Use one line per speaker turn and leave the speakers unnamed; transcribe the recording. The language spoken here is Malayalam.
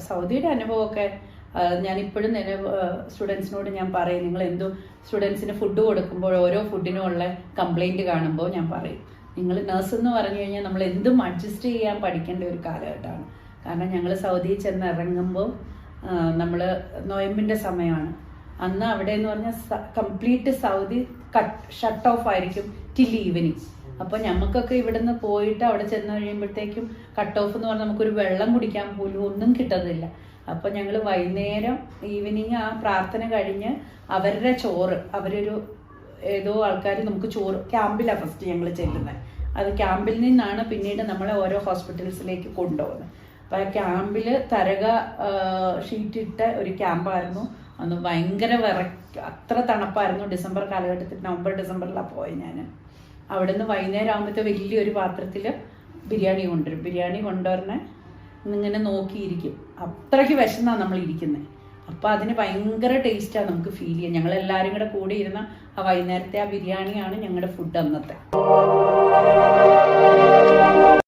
സൗദിയുടെ അനുഭവമൊക്കെ ഞാനിപ്പോഴും സ്റ്റുഡൻസിനോട് ഞാൻ പറയും, നിങ്ങൾ എന്തോ സ്റ്റുഡൻസിന് ഫുഡ് കൊടുക്കുമ്പോൾ ഓരോ ഫുഡിനും ഉള്ള കംപ്ലൈൻറ്റ് കാണുമ്പോൾ ഞാൻ പറയും, നിങ്ങൾ നഴ്സ് എന്ന് പറഞ്ഞു കഴിഞ്ഞാൽ നമ്മൾ എന്തും അഡ്ജസ്റ്റ് ചെയ്യാൻ പഠിക്കേണ്ട ഒരു കാലഘട്ടമാണ്. കാരണം ഞങ്ങൾ സൗദിയിൽ ചെന്ന് ഇറങ്ങുമ്പോൾ നമ്മൾ നൊയമ്പിൻ്റെ സമയമാണ്. അന്ന് അവിടെ എന്ന് പറഞ്ഞാൽ കംപ്ലീറ്റ് സൗദി ഷട്ട് ഓഫ് ആയിരിക്കും ടിൽ ഈവനിങ്. അപ്പോൾ നമുക്കൊക്കെ ഇവിടുന്ന് പോയിട്ട് അവിടെ ചെന്ന് കഴിയുമ്പോഴത്തേക്കും കട്ട് ഓഫ് എന്ന് പറഞ്ഞാൽ നമുക്കൊരു വെള്ളം കുടിക്കാൻ പോലും ഒന്നും കിട്ടുന്നില്ല. അപ്പോൾ ഞങ്ങൾ വൈകുന്നേരം ഈവനിങ് ആ പ്രാർത്ഥന കഴിഞ്ഞ് അവരുടെ ചോറ്, അവരൊരു ഏതോ ആൾക്കാർ നമുക്ക് ചോറ് ക്യാമ്പിലാണ് ഫസ്റ്റ് ഞങ്ങൾ ചെല്ലുന്നത്. അത് ക്യാമ്പിൽ നിന്നാണ് പിന്നീട് നമ്മളെ ഓരോ ഹോസ്പിറ്റൽസിലേക്ക് കൊണ്ടുപോകുന്നത്. അപ്പോൾ ആ ക്യാമ്പിൽ തരക ഷീറ്റിട്ട ഒരു ക്യാമ്പായിരുന്നു. അന്ന് ഭയങ്കര അത്ര തണുപ്പായിരുന്നു. ഡിസംബർ കാലഘട്ടത്തിൽ, നവംബർ ഡിസംബറിലാണ് പോയത് ഞാൻ. അവിടെ നിന്ന് വൈകുന്നേരം ആകുമ്പോഴത്തെ വലിയൊരു പാത്രത്തിൽ ബിരിയാണി കൊണ്ടുവരും. ബിരിയാണി കൊണ്ടുവരണേ ഇങ്ങനെ നോക്കിയിരിക്കും. അത്രയ്ക്ക് വിശന്നാണ് നമ്മൾ ഇരിക്കുന്നത്. അപ്പോൾ അതിന് ഭയങ്കര ടേസ്റ്റാണ് നമുക്ക് ഫീൽ ചെയ്യുക. ഞങ്ങളെല്ലാവരും കൂടെ കൂടി ഇരുന്ന ആ വൈകുന്നേരത്തെ ആ ബിരിയാണിയാണ് ഞങ്ങളുടെ ഫുഡ് അന്നത്തെ.